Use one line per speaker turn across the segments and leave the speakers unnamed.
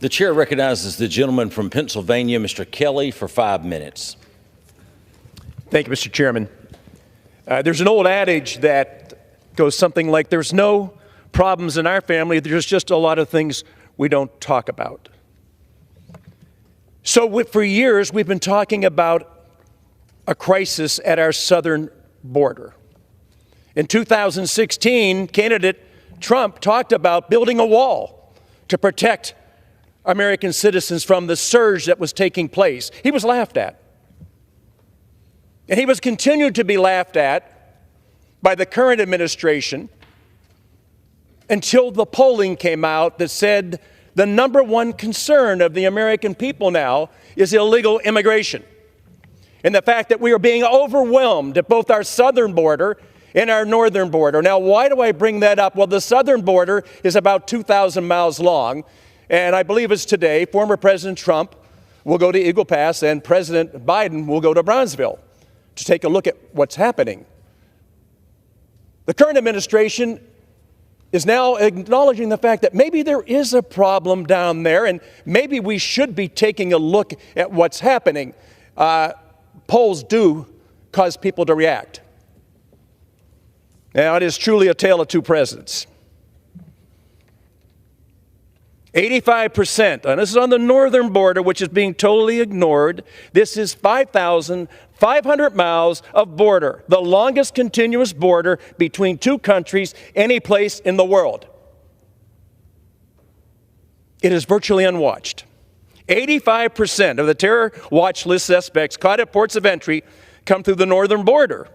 The chair recognizes the gentleman from Pennsylvania, Mr. Kelly, for 5 minutes.
Thank you, Mr. Chairman. There's an old adage that goes something like, there's no problems in our family, there's just a lot of things we don't talk about. So for years, we've been talking about a crisis at our southern border. In 2016, candidate Trump talked about building a wall to protect American citizens from the surge that was taking place. He was laughed at. And he was continued to be laughed at by the current administration until the polling came out that said the number one concern of the American people now is illegal immigration. And the fact that we are being overwhelmed at both our southern border and our northern border. Now, why do I bring that up? Well, the southern border is about 2,000 miles long. And I believe it's today, former President Trump will go to Eagle Pass and President Biden will go to Brownsville to take a look at what's happening. The current administration is now acknowledging the fact that maybe there is a problem down there and maybe we should be taking a look at what's happening. Polls do cause people to react. Now, it is truly a tale of two presidents. 85%, and this is on the northern border, which is being totally ignored. This is 5,500 miles of border, the longest continuous border between two countries any place in the world. It is virtually unwatched. 85% of the terror watch list suspects caught at ports of entry come through the northern border.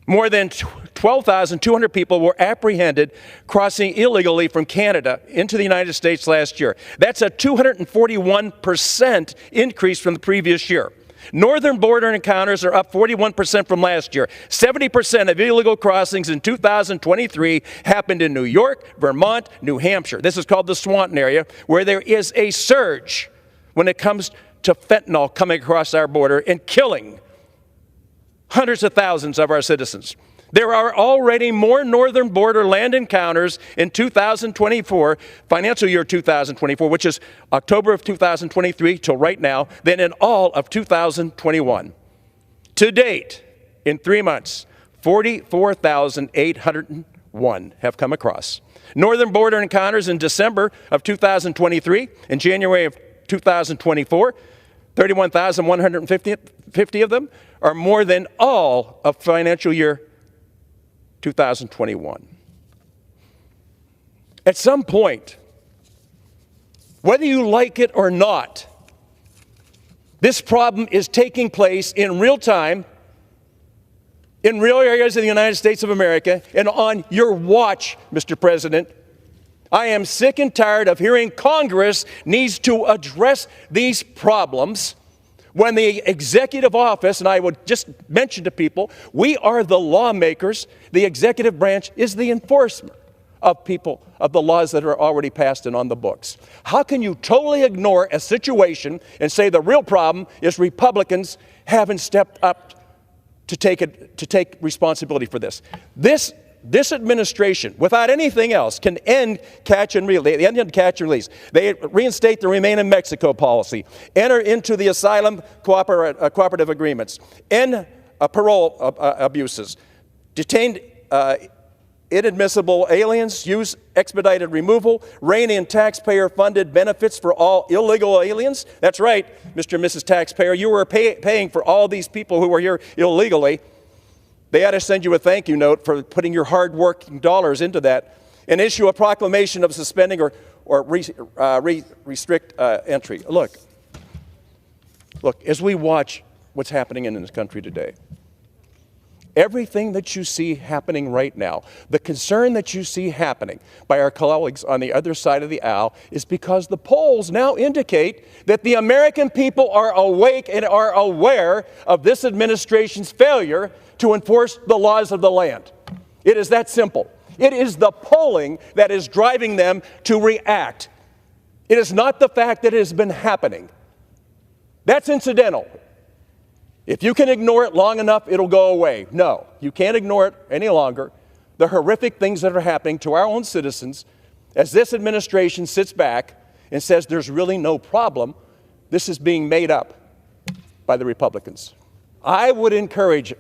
More than 12,200 people were apprehended crossing illegally from Canada into the United States last year. That's a 241% increase from the previous year. Northern border encounters are up 41% from last year. 70% of illegal crossings in 2023 happened in New York, Vermont, New Hampshire. This is called the Swanton area, where there is a surge when it comes to fentanyl coming across our border and killing hundreds of thousands of our citizens. There are already more northern border land encounters in 2024, financial year 2024, which is October of 2023 till right now, than in all of 2021. To date, in 3 months, 44,801 have come across. Northern border encounters in December of 2023 and January of 2024, 31,150 of them are more than all of financial year 2021. At some point, whether you like it or not, this problem is taking place in real time, in real areas of the United States of America, and on your watch, Mr. President. I am sick and tired of hearing Congress needs to address these problems when the executive office, and I would just mention to people, we are the lawmakers. The executive branch is the enforcement of the laws that are already passed and on the books. How can you totally ignore a situation and say the real problem is Republicans haven't stepped up to take responsibility for this? This administration, without anything else, can end catch and release. They end catch and release. They reinstate the Remain in Mexico policy, enter into the asylum cooperative agreements, end parole abuses, detained inadmissible aliens, use expedited removal, rein in taxpayer-funded benefits for all illegal aliens. That's right, Mr. and Mrs. Taxpayer, you were paying for all these people who were here illegally. They ought to send you a thank you note for putting your hard-working dollars into that and issue a proclamation of suspending or restrict entry. Look, as we watch what's happening in this country today, everything that you see happening right now, the concern that you see happening by our colleagues on the other side of the aisle is because the polls now indicate that the American people are awake and are aware of this administration's failure to enforce the laws of the land. It is that simple. It is the polling that is driving them to react. It is not the fact that it has been happening. That's incidental. If you can ignore it long enough, it'll go away. No, you can't ignore it any longer. The horrific things that are happening to our own citizens as this administration sits back and says there's really no problem, this is being made up by the Republicans. I would encourage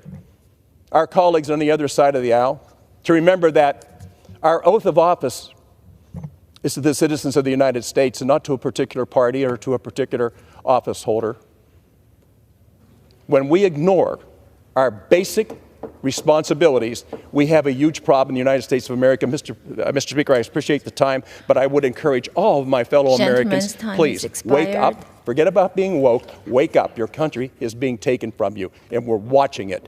our colleagues on the other side of the aisle to remember that our oath of office is to the citizens of the United States and not to a particular party or to a particular office holder. When we ignore our basic responsibilities, we have a huge problem in the United States of America. Mr. Speaker, I appreciate the time, but I would encourage all of my fellow Americans, please wake up. Forget about being woke. Wake up. Your country is being taken from you, and we're watching it.